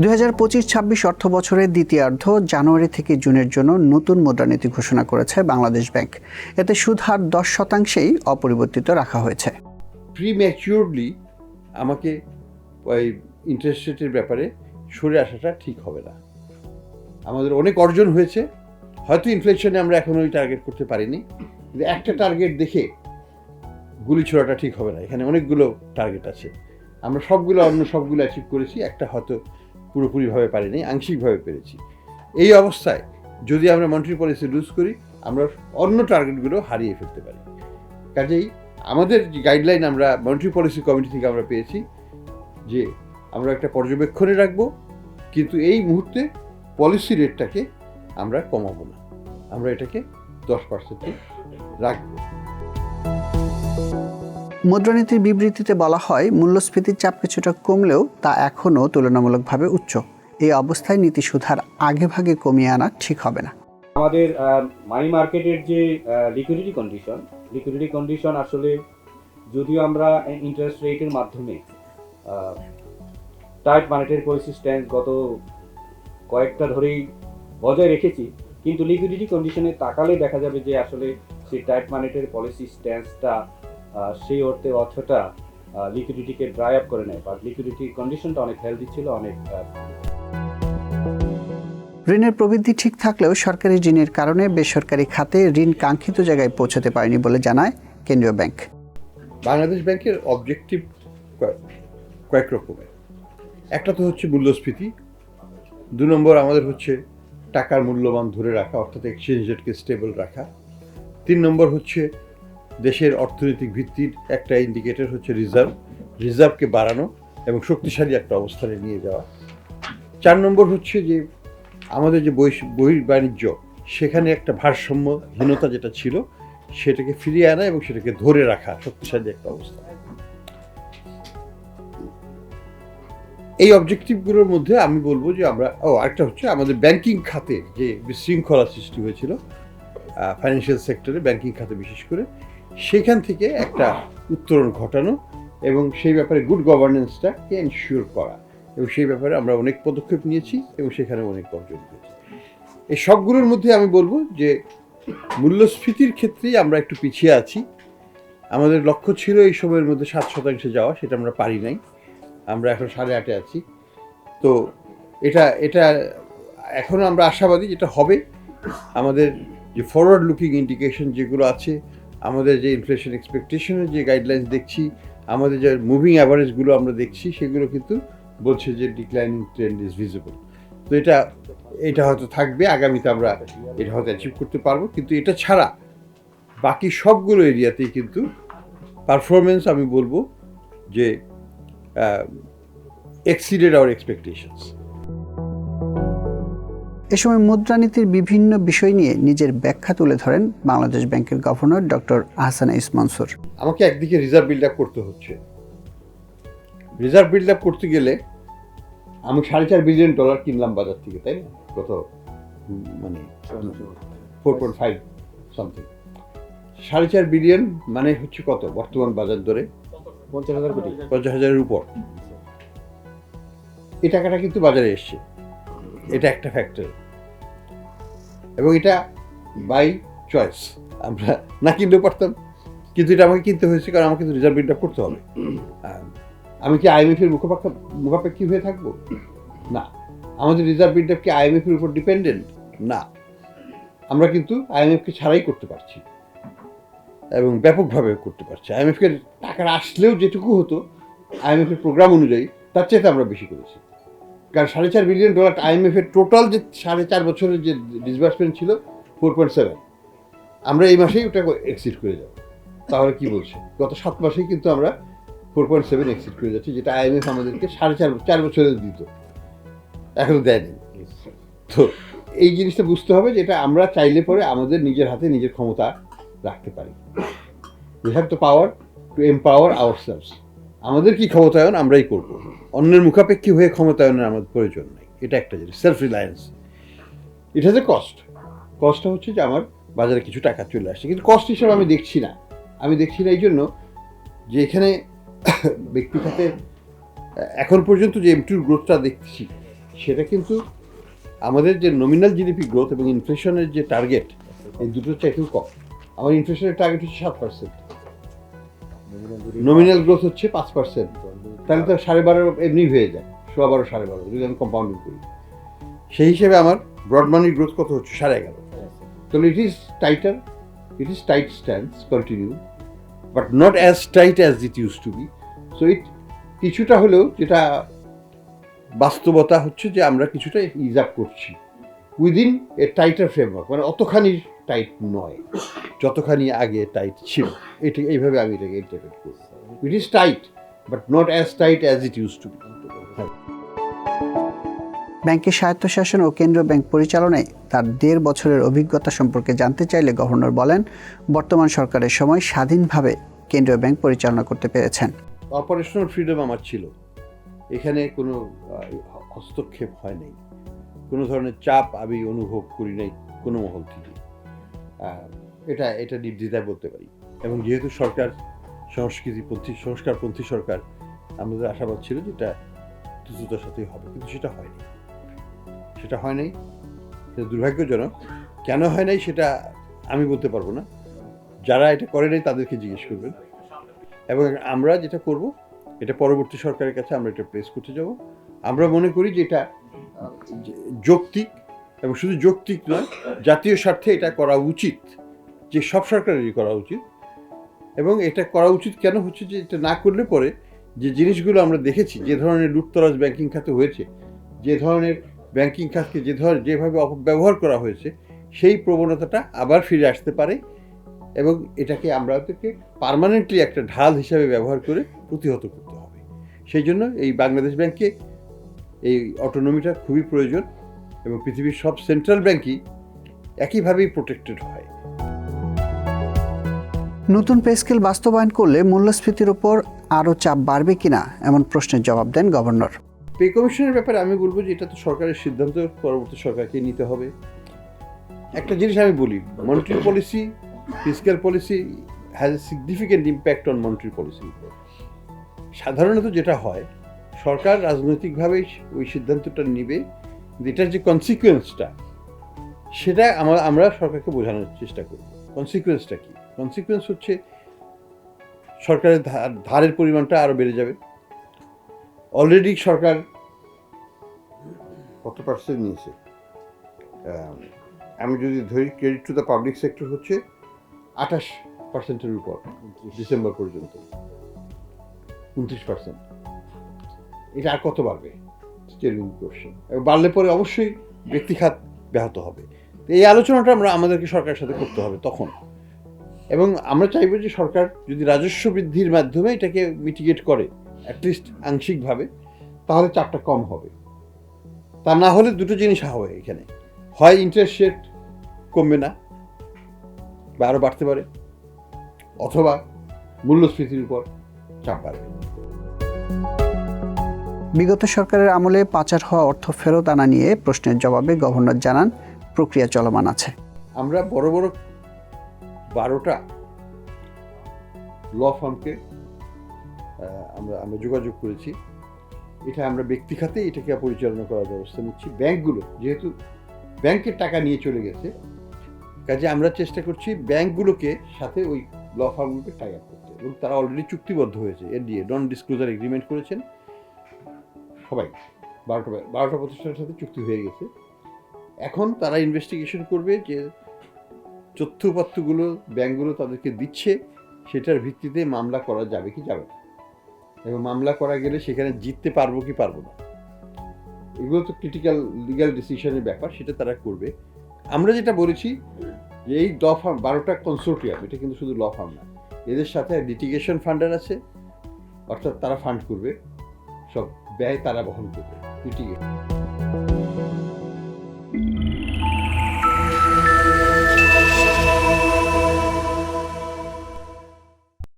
2025-26 অর্থ বছরের দ্বিতীয়ার্ধ জানুয়ারি থেকে জুনের জন্য নতুন মুদ্রানীতি ঘোষণা করেছে বাংলাদেশ ব্যাংক। এতে সুদ হার 10%ই অপরিবর্তিত রাখা হয়েছে। প্রিম্যাচিউরলি আমাকে ওই ইন্টারেস্ট রেটের ব্যাপারে সরে আসাটা ঠিক হবে না। আমাদের অনেক অর্জন হয়েছে, হয়তো ইনফ্লেশনে আমরা এখন ওই টার্গেট করতে পারিনি, কিন্তু একটা টার্গেট দেখে গুলি ছোড়াটা ঠিক হবে না। এখানে অনেকগুলো টার্গেট আছে, আমরা অন্য সবগুলো অ্যাচিভ করেছি, একটা হয়তো পুরোপুরিভাবে পারিনি, আংশিকভাবে পেরেছি। এই অবস্থায় যদি আমরা মনিটারি পলিসি লুজ করি, আমরা অন্য টার্গেটগুলো হারিয়ে ফেলতে পারি। কাজেই আমাদের যে গাইডলাইন আমরা মনিটারি পলিসি কমিটি থেকে আমরা পেয়েছি যে আমরা একটা পর্যবেক্ষণে রাখবো, কিন্তু এই মুহূর্তে পলিসি রেটটাকে আমরা কমাবো না, আমরা এটাকে 10%-এ রাখবো। মুদ্রানীতির বিবৃতিতে বলা হয়, মূল্যস্ফীতির চাপ কিছুটা কমলেও তা এখনও তুলনামূলকভাবে উচ্চ। এই অবস্থায় নীতি সুদ হার আগেভাগে কমিয়ে আনা ঠিক হবে না। আমাদের মানি মার্কেটের যে লিকুইডিটি কন্ডিশন আসলে যদিও আমরা ইন্টারেস্ট রেটের মাধ্যমে টাইট মনিটারি পলিসি স্ট্যান্স গত কয়েকটা ধরেই বজায় রেখেছি, কিন্তু লিকুইডিটি কন্ডিশনে তাকালে দেখা যাবে যে আসলে সেই টাইট মনিটারি পলিসি স্ট্যান্সটা সেই অর্থটা লিকুইডিটিকে ড্রাই আপ করে নেয়, বা লিকুইডিটি কন্ডিশনটা অনেক হেলদি ছিল। ঋণের প্রবৃদ্ধি ঠিক থাকলেও সরকারি ঋণের কারণে বেসরকারি খাতে ঋণ কাঙ্ক্ষিত জায়গায় পৌঁছতে পারেনি বলে জানায় কেন্দ্রীয় ব্যাংক। বাংলাদেশ ব্যাংকের অবজেক্টিভ কয়েক রকমের। একটা তো হচ্ছে মূল্যস্ফীতি, 2 নম্বর আমাদের হচ্ছে টাকার মূল্যমান ধরে রাখা, অর্থাৎ এক্সচেঞ্জ রেটকে স্টেবল রাখা। 3 নম্বর হচ্ছে দেশের অর্থনৈতিক ভিত্তির একটা ইন্ডিকেটর হচ্ছে রিজার্ভকে বাড়ানো এবং শক্তিশালী একটা অবস্থানে নিয়ে যাওয়া। 4 নম্বর হচ্ছে যে আমাদের যে বহির্বাণিজ্য, সেখানে একটা ভারসাম্যহীনতা যেটা ছিল সেটাকে ফিরিয়ে আনা এবং সেটাকে ধরে রাখা শক্তিশালী একটা অবস্থা। এই অবজেক্টিভগুলোর মধ্যে আমি বলবো যে আমরা আরেকটা হচ্ছে আমাদের ব্যাংকিং খাতে যে বিশৃঙ্খলা সৃষ্টি হয়েছিল ফাইন্যান্সিয়াল সেক্টরে, ব্যাংকিং খাতে বিশেষ করে, সেখান থেকে একটা উত্তরণ ঘটানো এবং সেই ব্যাপারে গুড গভর্নেন্সটাকে এনশিওর করা, এবং সেই ব্যাপারে আমরা অনেক পদক্ষেপ নিয়েছি এবং সেখানে অনেক অর্জন হয়েছে। এই সবগুলোর মধ্যে আমি বলবো যে মূল্যস্ফীতির ক্ষেত্রেই আমরা একটু পিছিয়ে আছি। আমাদের লক্ষ্য ছিল এই সময়ের মধ্যে 7% যাওয়া, সেটা আমরা পারি নাই, আমরা এখন 8.5 আছি। তো এটা এখনও আমরা আশাবাদী যেটা হবে। আমাদের যে ফরওয়ার্ড লুকিং ইন্ডিকেশন যেগুলো আছে, আমাদের যে ইনফ্লেশন এক্সপেকটেশনের যে গাইডলাইন্স দেখছি, আমাদের যে মুভিং অ্যাভারেজগুলো আমরা দেখছি, সেগুলো কিন্তু বলছে যে ডিক্লাইনিং ট্রেন্ড ইজ ভিজিবল। তো এটা হয়তো থাকবে, আগামীতে আমরা এটা হয়তো অ্যাচিভ করতে পারবো। কিন্তু এটা ছাড়া বাকি সবগুলো এরিয়াতেই কিন্তু পারফরমেন্স আমি বলবো যে exceeded our expectations. এ সময় মুদ্রানীতির বিভিন্ন বিষয় নিয়ে নিজের ব্যাখ্যা তুলে ধরেন বাংলাদেশ ব্যাংকের গভর্নর ডক্টর আহসান ইস মনসুর। আমাকে একদিকে রিজার্ভ বিল্ড আপ করতে হচ্ছে। রিজার্ভ বিল্ড আপ করতে গেলে আমি $4.5 বিলিয়ন কিনলাম বাজার থেকে, তাই না? কত, মানে 4.5 সামথিং। 4.5 বিলিয়ন মানে হচ্ছে কত বর্তমান বাজার দরে? 50,000 কোটি, 50,000-এর উপর। এই টাকাটা কিন্তু বাজারে এসছে, এটা একটা ফ্যাক্টর, এবং এটা বাই চয়েস। আমরা না কিনলেও পারতাম, কিন্তু এটা আমাকে কিনতে হয়েছে, কারণ আমাকে তো রিজার্ভ বিল্ড আপ করতে হবে। আমি কি আইএমএফের মুখাপেক্ষী হয়ে থাকবো? না। আমাদের রিজার্ভ বিল্ড আপ কি আইএমএফের উপর ডিপেন্ডেন্ট? না। আমরা কিন্তু আইএমএফকে ছাড়াই করতে পারছি এবং ব্যাপকভাবে করতে পারছি। আইএমএফের টাকা আসলেও যেটুকু হতো আইএমএফের প্রোগ্রাম অনুযায়ী, তার চেয়ে আমরা বেশি করেছি। কারণ $4.5 বিলিয়ন আইএমএফের টোটাল যে 4.5 বছরের যে ডিসবার্সমেন্ট ছিল 4.7, আমরা এই মাসেই ওটা এক্সিড করে যাব। তাহলে কি বলছে, গত 7 মাসেই কিন্তু আমরা 4.7 এক্সিড করে যাচ্ছি, যেটা আইএমএফ আমাদেরকে 4.5 বছরের দিত, এখনো দেয়নি। তো এই জিনিসটা বুঝতে হবে যে এটা আমরা চাইলে পরে আমাদের নিজের হাতে নিজের ক্ষমতা রাখতে পারি। We have the power two empower ourselves. আমাদের কি ক্ষমতায়ন আমরাই করব, অন্যের মুখাপেক্ষী হয়ে ক্ষমতায়নের আমাদের প্রয়োজন নেই। এটা একটা জিনিস, self reliance. It has a কস্টটা হচ্ছে যে আমার বাজারে কিছু টাকা চলে আসছে, কিন্তু কস্ট হিসেবে আমি দেখছি না এই জন্য যে এখানে ব্যক্তি খাতে এখন পর্যন্ত যে এমটির গ্রোথটা দেখছি, সেটা কিন্তু আমাদের যে নমিনাল জিডিপি গ্রোথ এবং ইনফ্লেশনের যে টার্গেট, এই দুটোর চাইতেও কম। আমার ইনফ্লেশনের টার্গেট হচ্ছে 7%, নমিনাল গ্রোথ হচ্ছে 5%। তাহলে তো 12.5 এমনি হয়ে যায়, 12.5 12.5 যদি আমি কম্পাউন্ডিং করি। সেই হিসেবে আমার ব্রড মানির গ্রোথ কত হচ্ছে? 11.5। তাহলে it is tighter, it is tight stands continue, but not as tight as it used to be. So it কিছুটা হলেও যেটা বাস্তবতা হচ্ছে যে আমরা কিছুটা ইজ আপ করছি উইদিন এ টাইটার ফ্রেমওয়ার্ক, মানে অতখানি টাইট নয় যতখানি আগে টাইট ছিল। এটা এইভাবে আমি এটাকে ইন্টারপ্রেট করি। It is tight but not as tight as it used to be. ব্যাংকের স্বায়ত্তশাসন ও কেন্দ্রীয় ব্যাংক পরিচালনায় তার 1.5 বছরের অভিজ্ঞতা সম্পর্কে জানতে চাইলে গভর্নর বলেন, বর্তমান সরকারের সময় স্বাধীনভাবে কেন্দ্রীয় ব্যাংক পরিচালনা করতে পেরেছেন। অপারেশনাল ফ্রিডম আমার ছিল, এখানে কোনো হস্তক্ষেপ হয় নাই, কোনো ধরনের চাপ আমি অনুভব করি নাই কোনো মহল থেকে। এটা নির্দ্বিধায় বলতে পারি। এবং যেহেতু সরকার সংস্কারপন্থী সরকার, আমাদের আশাবাদ ছিল যে এটা দ্রুততার সাথেই হবে, কিন্তু সেটা হয়নি। সেটা দুর্ভাগ্যজনক। কেন হয় নাই সেটা আমি বলতে পারবো না, যারা এটা করে নাই তাদেরকে জিজ্ঞেস করবেন। এবং আমরা যেটা করব, এটা পরবর্তী সরকারের কাছে আমরা এটা প্লেস করতে যাব। আমরা মনে করি যে এটা যৌক্তিক, এবং শুধু যৌক্তিক নয়, জাতীয় স্বার্থে এটা করা উচিত, যে সব সরকারেরই করা উচিত। এবং এটা করা উচিত কেন হচ্ছে যে এটা না করলে পরে যে জিনিসগুলো আমরা দেখেছি, যে ধরনের লুটতরাজ ব্যাংকিং খাতে হয়েছে, যে ধরনের ব্যাংকিং খাতকে যেভাবে অপব্যবহার করা হয়েছে, সেই প্রবণতাটা আবার ফিরে আসতে পারে। এবং এটাকে আমাদেরকে পার্মানেন্টলি একটা ঢাল হিসাবে ব্যবহার করে প্রতিহত করতে হবে। সেই জন্য এই বাংলাদেশ ব্যাংকে এই অটোনমিটা খুবই প্রয়োজন, এবং পৃথিবীর সব সেন্ট্রাল ব্যাংকই একইভাবেই প্রোটেক্টেড হয়। নতুন পে স্কেল বাস্তবায়ন করলে মূল্যস্ফীতির উপর আরও চাপ বাড়বে কিনা, এমন প্রশ্নের জবাব দেন গভর্নর। পে কমিশনের ব্যাপারে আমি বলবো যে এটা তো সরকারের সিদ্ধান্ত, পরবর্তী সরকারকে নিতে হবে। একটা জিনিস আমি বলি, monetary policy, fiscal policy has a significant impact on monetary policy. সাধারণত যেটা হয়, সরকার রাজনৈতিকভাবে ওই সিদ্ধান্তটা নেবে, এটার যে কনসিকুয়েন্সটা, সেটা আমরা সরকারকে বোঝানোর চেষ্টা করব। কনসিকুয়েন্সটা কি? কনসিকুয়েন্স হচ্ছে সরকারের ধারের পরিমাণটা আরও বেড়ে যাবে। অলরেডি সরকার কত পার্সেন্ট নিয়েছে, আমি যদি ধরি, credit to the public sector হচ্ছে 28%-এর উপর ডিসেম্বর পর্যন্ত, 29%। এটা আর কত বাড়বে? Steering question. বাড়লে পরে অবশ্যই ব্যক্তিখাত ব্যাহত হবে। এই আলোচনাটা আমাদেরকে সরকারের সাথে করতে হবে তখন। এবং আমরা চাইব যে সরকার যদি রাজস্ব বৃদ্ধির মাধ্যমে এটাকে মিটিগেট করে, অ্যাটলিস্ট আংশিকভাবে, তাহলে চাপটা কম হবে। তা না হলে দুটো জিনিস হবে এখানে, হয় ইন্টারেস্ট রেট কমবে না বা আরও বাড়তে পারে, অথবা মূল্যস্ফীতির উপর চাপ বাড়বে। বিগত সরকারের আমলে পাচার হওয়া অর্থ ফেরত আনা নিয়ে প্রশ্নের জবাবে গভর্নর জানান, প্রক্রিয়া চলমান আছে। আমরা বড় বড় 12টা ল ফার্মকে আমরা যোগাযোগ করেছি। এটা আমরা ব্যক্তি খাতে এটাকে পরিচালনা করার ব্যবস্থা নিচ্ছি। ব্যাংকগুলো যেহেতু ব্যাংকের টাকা নিয়ে চলে গেছে, কাজে আমরা চেষ্টা করছি ব্যাংকগুলোকে সাথে ওই ল ফার্মগুলোকে টাই আপ করতে, এবং তারা অলরেডি চুক্তিবদ্ধ হয়েছে, এনডিএ, নন ডিসক্লোজার এগ্রিমেন্ট করেছেন সবাই। 12টা প্রতিষ্ঠানের সাথে চুক্তি হয়ে গেছে। এখন তারা ইনভেস্টিগেশন করবে যে তথ্যপত্রগুলো ব্যাংকগুলো তাদেরকে দিচ্ছে, সেটার ভিত্তিতে মামলা করা যাবে কি যাবে না, এবং মামলা করা গেলে সেখানে জিততে পারবো কি পারবো না, এগুলো তো ক্রিটিক্যাল লিগ্যাল ডিসিশনের ব্যাপার, সেটা তারা করবে। আমরা যেটা বলেছি যে এই ল ফার্ম 12টা কনসোর্টিয়াম, এটা কিন্তু শুধু ল ফার্ম না, এদের সাথে লিটিগেশন ফান্ডার আছে, অর্থাৎ তারা ফান্ড করবে, সব ব্যয় তারা বহন করবে লিটিগেশন।